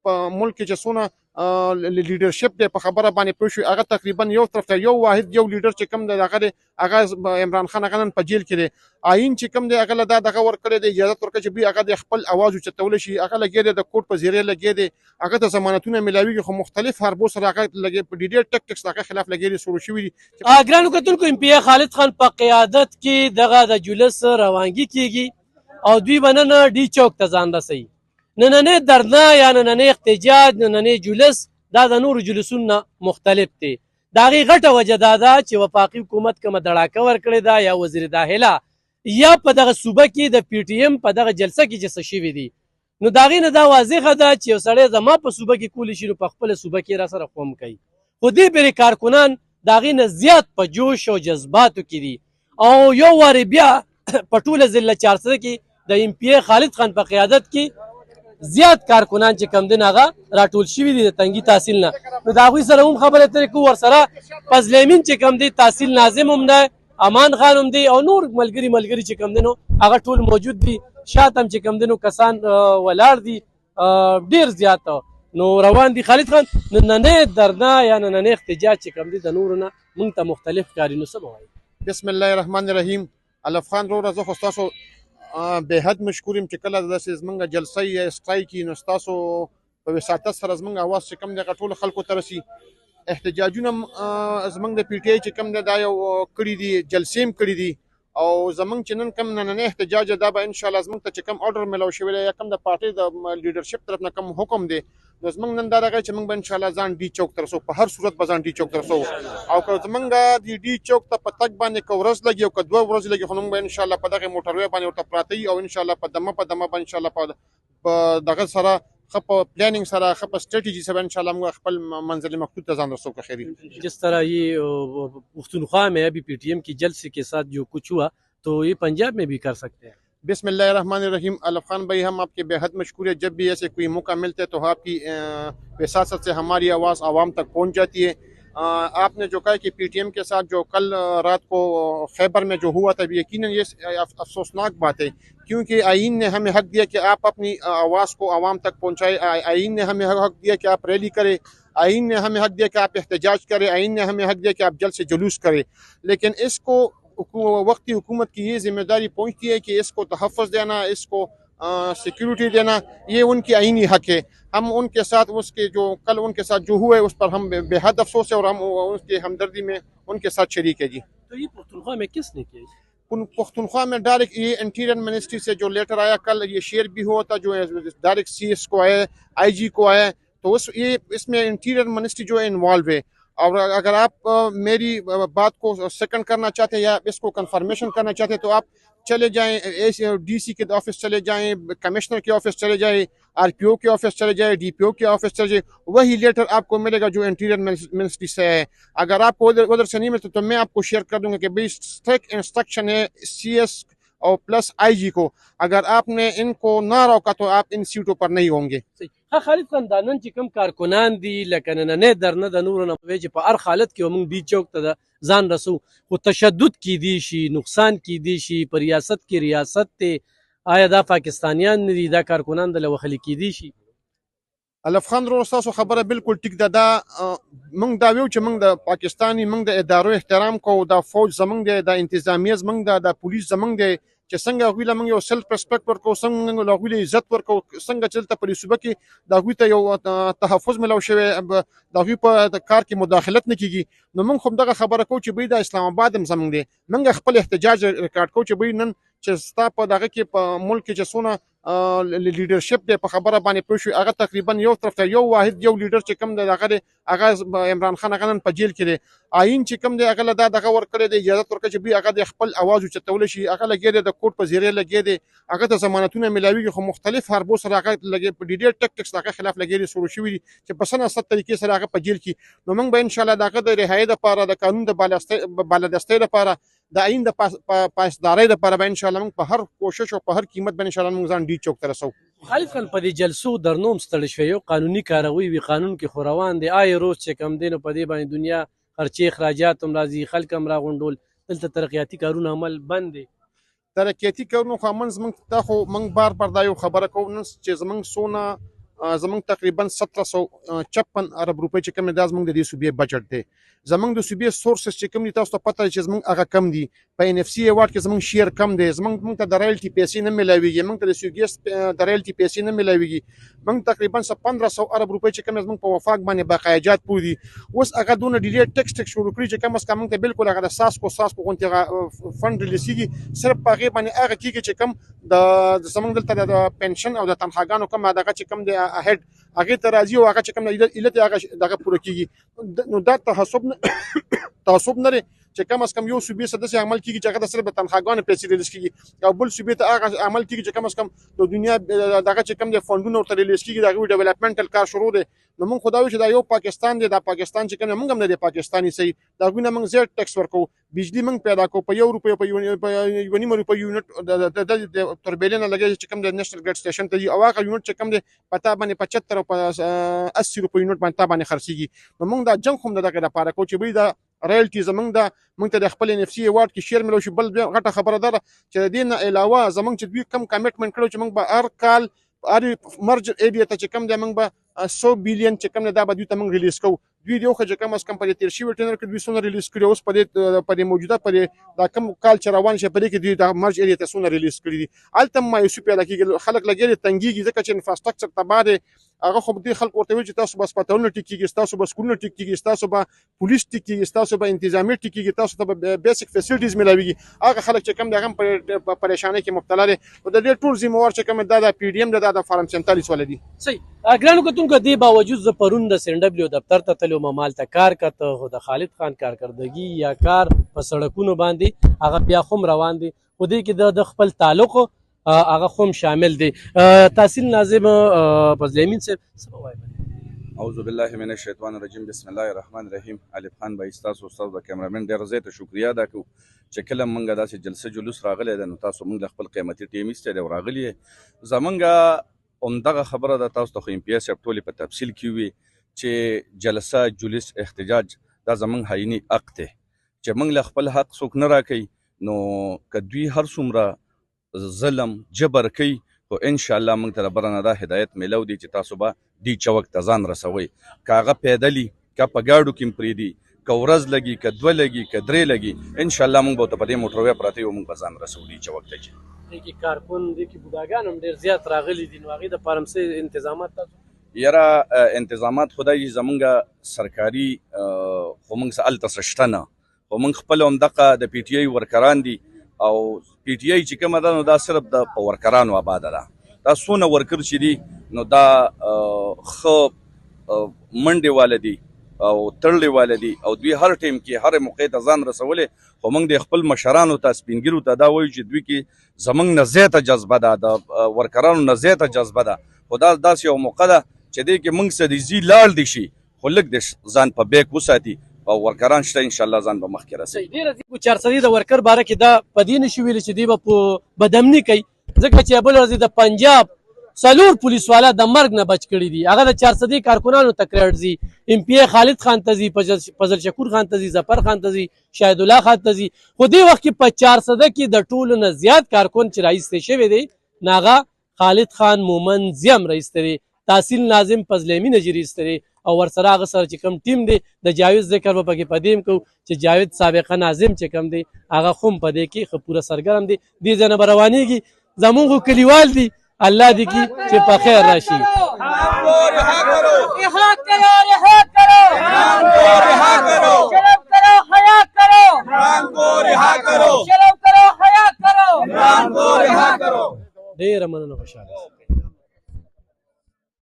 په ملک کې چې څونه لیډرشپ دی په خبره باندې پوه شو هغه تقریبا یو طرف ته یو واحد یو لیډر چې کوم دی هغه عمران خان هغه نن په جیل کې دی آئین چې کوم دی هغه دا دغه ورکړی دی اجازه ورکړي چې هغه د خپل اواز اوچتولی شي هغه لګی دی د کوټ په زیری لګی دی هغه ته ضمانتونه ملاویږي خو مختلف حربو سره هغه لګي په ډیټیل ټیکټکس هغه خلاف لګی دی شروع شوی دي ګرانو کتونکو ام پی ای خالد خان په قیادت کې دغه د جلوس روانګي کیږي او دوی به نن ډي چوک ته ځان رسوي نننې درنا یا نننې احتجاج نننې جلوس دا د نورو جلوسونو نه مختلف دی د هغې غټه وجه دا ده چې وفاقي حکومت کومه دړاکه ورکړې ده یا وزیر داخله یا په دغه صوبه کې د پی ټي ایم په دغه جلسه کې چې څه شوي دي نو د هغې نه دا واضحه ده چې یو سړی زما په صوبه کې کولی شي نو په خپله صوبه کې را سره خوم کوي خو دې پرې کارکنان د هغې نه زیات په جوش او جذباتو کې دي او یو وارې بیا په ټوله ضلع چارسده کې د ام پی ای خالد خان په قیادت کې زیات کارکنان چې کم دین هغه راټول شوي دي د تنګي تحصیل نه نو د هغوی سره هم خبرې اترې کوو ورسره فضلامین چې کم دی تحصیل ناظم هم دی امان خان هم دی او نور ملګري چې کم دی نو هغه ټول موجود دي شاته هم چې کم دی نو کسان ولاړ دي ډېر زیات نو روان دي خالد خان نننې درنا یا نننې احتجاج چې کم دی د نورو نه موږ ته مختلف ښکاري نو څه به وایي بسم الله الرحمن الرحیم الف خان وروره زه خو ستاسو به حد مشکور یم چې کله داسې زمونږ جلسه یا سټرایک وي نو ستاسو په وساطت سره زمونږ اواز چې کوم دی هغه ټولو خلکو ته رسي احتجاجونه زمونږ د پی ټي آی چې کوم دی دا یو کړي دي جلسې هم کړي دي او زمونږ چې نن کوم نننی احتجاج دا به انشاءالله زمونږ ته چې کوم اورډر میلاو شوی دی یا کوم د پارټۍ د لیډرشپ طرف نه کوم حکم دی نو زمونږ نن دا راغی چې موږ به انشاءالله ځان ډي چوک ته رسو په هر صورت به ځان ډي چوک ته رسو او که زمونږ د ډي چوک ته په تګ باندې که ورځ لګي او که 2 ورځې لګي خو موږ به انشاءالله په دغې موټروی باندې ورته پراته وي او انشاءالله په دمه به انشاءالله په دغه سره ښه په پلاننگ سره ښه په اسٹریٹجی سے انشاءاللہ موږ خپل منزل مقصود ته ځان رسو که خیری جس طرح یہ پختونخوا میں ابھی پی ٹی ایم کی جلسے کے ساتھ جو کچھ ہوا تو یہ پنجاب میں بھی کر سکتے ہیں بسم اللہ الرحمن الرحیم الف خان بھائی ہم آپ کے بے حد مشکور ہے جب بھی ایسے کوئی موقع ملتے تو آپ کی وساطت سے ہماری آواز عوام تک پہنچ جاتی ہے آپ نے جو کہا کہ پی ٹی ایم کے ساتھ جو کل رات کو خیبر میں جو ہوا تھا یقیناً یہ افسوسناک بات ہے کیونکہ آئین نے ہمیں حق دیا کہ آپ اپنی آواز کو عوام تک پہنچائے آئین نے ہمیں حق دیا کہ آپ ریلی کریں آئین نے ہمیں حق دیا کہ آپ احتجاج کریں آئین نے ہمیں حق دیا کہ آپ جلد سے جلوس کریں لیکن اس کو وقتی حکومت کی یہ ذمہ داری پہنچتی ہے کہ اس کو تحفظ دینا اس کو سیکیورٹی دینا یہ ان کی آئینی حق ہے ہم ان کے ساتھ اس کے جو کل ان کے ساتھ جو ہوا ہے اس پر ہم بے حد افسوس ہے اور ہم اس کی ہمدردی میں ان کے ساتھ شریک ہے جی تو یہ پختونخوا میں کس نے کیا پختونخوا میں ڈائریکٹ یہ انٹیریئر منسٹری سے جو لیٹر آیا کل یہ شیئر بھی ہوا تھا جو ڈائریکٹ سی ایس کو آیا آئی جی کو آیا تو اس میں انٹیریئر منسٹری جو ہے انوالو ہے اور اگر آپ میری بات کو سیکنڈ کرنا چاہتے ہیں یا اس کو کنفرمیشن کرنا چاہتے ہیں تو آپ چلے جائیں ڈی سی کے آفس چلے جائیں کمشنر کے آفس چلے جائیں آر پی او کے آفس چلے جائیں ڈی پی او کے آفس چلے جائیں وہی لیٹر آپ کو ملے گا جو انٹیریئر منسٹری سے ہے اگر آپ کو ادھر سے نہیں ملتے تو میں آپ کو شیئر کر دوں گا کہ بھائی اسٹرکٹ انسٹرکشن ہے سی ایس اور پلس آئی جی کو اگر آپ نے ان کو نہ روکا تو آپ ان سیٹوں پر نہیں ہوں گے ها خالد خان دا نن چې کوم کارکنان دي لکه نننې درنه د نورو نه وایي چې په هر حالت کې موږ ډي چوک ته ځان رسو خو تشدد کیدی شي نقصان کیدی شي په ریاست کې ریاست ته آیا دا پاکستانیان نه دي دا کارکنان د لوخلي کیدی شي الف خان رو تاسو خبره بالکل ټیک ده دا موږ دا ویو چې موږ د پاکستاني موږ د ادارو احترام کوو دا فوج زموږ دی دا انتظامیه زموږ دا پولیس زموږ دی چې څنګه هغوی له موږ یو سلف ریسپیکټ ورکوو څنګه موږ له هغوی له عزت ورکوو څنګه چې دلته په دې صوبه کې د هغوی ته یو تحفظ میلاو شوی د هغوی په کار کې مداخلت نه کیږي نو موږ خو همدغه خبره کوو چې بوی د اسلام آباد هم زموږ دی موږ خپل احتجاج ریکارډ کوو چې بوی نن چې ستا په دغه کې په ملک کې چې څونه لیډرشپ دی په خبره باندې پوه شوي هغه تقریبا یو طرف ته یو واحد یو لیډر چې کوم دی هغه عمران خان هغه نن په جیل کې دی آئین چې کوم دی هغه له دا دغه ورکړی دی اجازت ورکړي چې هغه د خپل اواز اوچتولی شي هغه لګی دی د کوټ په زیری لګی دی هغه ته ضمانتونه ملاویږي خو مختلف حربو سره هغه لګي په ډیټیل ټیکټکس هغه خلاف لګی دی شروع شوي دي چې په سنه ست طریقې سره هغه په جیل کې نو موږ به انشاءالله د هغه د رهایۍ دپاره د قانون د بالادستۍ دپاره د آئین د پاسدارۍ دپاره به انشاءالله موږ په هر کوشش او په هر قیمت به انشاءالله موږ ځان ډي چوک ته رسو خالد خان په دې جلسو درنو هم ستړی شوی یو قانوني کاروي وي قانون کې خو روان دی آی روز چې کم دی نو په دې باندې دنیا خرچې اخراجات هم راځي خلک هم راغونډول دلته ترقیاتي کارونه عمل بند دی ترقیاتي کارونه خو عمل زموږ ته خو موږ بار دا یو خبره کوو نن چې زموږ څونه زمونږ تقریبا 1756 ارب روپۍ چې کوم دا زمونږ د دې صوبې بجټ دی. زمونږ د صوبې سورسز چې کوم دي تاسو ته پته چې زمونږ هغه کم دي. په ان اف سی ایوارډ کې زمونږ شیر کم دی. زمونږ ته د رایلټي پیسې نه ملاويږي. موږ ته د سیوګیس د رایلټي پیسې نه ملاويږي. موږ تقریبا 1500 ارب روپۍ چې کوم زمونږ په وفاق باندې باقاعدات پوری اوس هغه دونه ډیره ټیکس شروع کړی چې کوم موږ ته بالکل هغه د ساسکو غونټه فند ریلیسيږي. صرف په هغه باندې هغه کیږي چې کوم د زمونږ دلته د پنشن او د تنخواګانو کوم دغه چې کوم دی اهډ هغه ته راځي او هغه چې کوم علت هغه دغه پوره کیږي. نو دا تعصب نه چې کم از کم یو صوبې سره داسې عمل کیږي چې هغه د صرف د تنخواګانو پیسې ریلیز کیږي او بل صوبې ته هغه عمل کیږي چې کم از کم د دنیا دغه چې کم د فندونو ورته ریلیز کیږي دغه ډیولپمنټل کار شروع دی. نو موږ خو دا وایو چې دا یو پاکستان دی. دا پاکستان چې کوم موږ هم نه دی پاکستاني صحیح دا غوونه موږ زیات ټیکس ورکو. بجلی موږ پیدا کو په 1 روپۍ په 1.5 روپۍ یونټ د تربیلینه لګي چې کوم د نېشنل ګریډ سټیشن ته او هغه یونټ چې کوم دی پتا باندې 75 او 80 روپۍ یونټ باندې خرڅيږي. نو موږ دا جنگ هم دغه لپاره کو چې دا رایلټي زمونږ ته د خپل ان اف سی ایوارډ کې شیر ملو شي. بل غټه خبره ده چې د دې نه علاوه زمونږ چې دوی کم کمیټمنټ کړو چې موږ به هر کال هر مرج ایریا ته چې کم دی موږ به 100 بلین چې کم دا به دوی ته موږ ریلیز کوو. دوی دیو خو چې کم از کم په تیر شي ټینر کې دوی سونه ریلیز کړي. اوس په موجوده په دا کم کال چې روان شي په دې کې دوی د مرج ایریا ته سونه ریلیز کړي دي. الته مایوسي پیدا کیږي. خلک لګي تنګيږي ځکه چې انفراستراکچر تباہ دی. هغه خو دې خلک ورته وي چې تاسو بس پټاونه ټیکيږي تاسو بس سکولونه ټیکيږي تاسو به پولیس ټیکيږي تاسو به انتظامی ټیکيږي تاسو ته بیسیک فیسیلیټیز ملاويږي. هغه خلک چې کم دغه په پریشانی کې مبتلا دي او د دې ټول ذمہوار چې کم د پی ډی ایم د فارم 47 ولدي. صحیح اګرانو کتونکو دی باوجود ز پرون د سین ډبلیو دفتر ته تلو ممال ته کار کته خو د خالد خان کارکردګي یا کار په سړکونو باندې هغه بیا هم روان دي. خو دې کې د خپل تعلق هغه هم شامل دي. تحصیل ناظم فضل صاحب اعوذ بالله من الشیطان الرجیم بسم الله الرحمن الرحیم. الف خان بای تاسو استاد د کیمرامین ډیر زیاته شکریا ادا کوم چې کله مونږه داسې جلسه جلوس راغلی ده نو تاسو مونږ خپل قیمتي ټیم ایستل او راغلی زمونږه همدغه خبره ده. تاسو ته خو ام پی ایس ټولې په تفصیل کې وي چې جلسه جلوس احتجاج دا زمونږ حقیني حق دی چې مونږ له خپل حق څوک نه راکوي. نو که دوی هر څومره ظلم جبر کوي خو ان شاء الله مونږ ته برنه دا هدایت میلو دی چې تاسو به دی چوک ته ځان رسوي. که هغه پیدلي که په ګاډو کې پرېږدي که ورځ لګي که دوه لګي که درې لګي ان شاء الله مونږ به ورته په دې موټروی پراته یو مونږ به ځان رسوو دی چوک ته. چې دې کې کارکون دې کې بوډاګان هم ډېر زیات راغلي دي نو هغې دپاره هم څه انتظامات تاسو یاره انتظامات خدای زمونږ سرکاري خو مونږ څه هلته څه شته نه خو مونږ خپل همدغه د پی ټي آی ورکران دي او پی ټي آی چې کومه ده نو دا صرف د په ورکرانو آباده ده. دا څونه ورکر چې دي نو دا ښه منډې واله دي او تړلې واله دي او دوی هر ټیم کې هر موقع ته ځان رسولی. خو موږ د خپل مشرانو ته سپینګیرو ته دا وایو چې دوی کې زموږ نه زیاته جذبه ده د ورکرانو نه زیاته جذبه ده. خو دا داسې یو موقع ده چې دی کې موږ څه د زی لاړ دي شي خو لږ د ځان په بیک وساتي او ورکران شته ان شاء الله ځان به مخکې رسوي. ډېره 400 د ورکر باره کې دا په دې نشي ویلی چې دوی به په بدامني کوي ځکه چې بل ورځ د پنجاب څلور پولیس والا د مرګ نه بچ کړي دي. هغه د 400 کارکونانو ته کریډ ځي. ام پی ای خالد خان ته ځي فضل شکور خان ته ځي ظفر خان ته ځي شاهد الله خان ته ځي. خو دې وخت کې په 400 کې د ټولو نه زیات کارکون چې رایستی شوی دی نو هغه خالد خان مومن زیم رایستی دی تحصیل ناظم فضل امین اجري ایستلی او ورسره هغه سره چې کوم ټیم دی د جاوید ذکر به پکې په دې کوو چې جاوید سابقه ناظم چې کوم دی هغه هم په دې کې ښه پوره سرګرم دی. دې ځای نه به روانېږي زمونږ خو کلیوال دي الله دې کړي چې په خیر راشي. ډېره مننه خوشحاله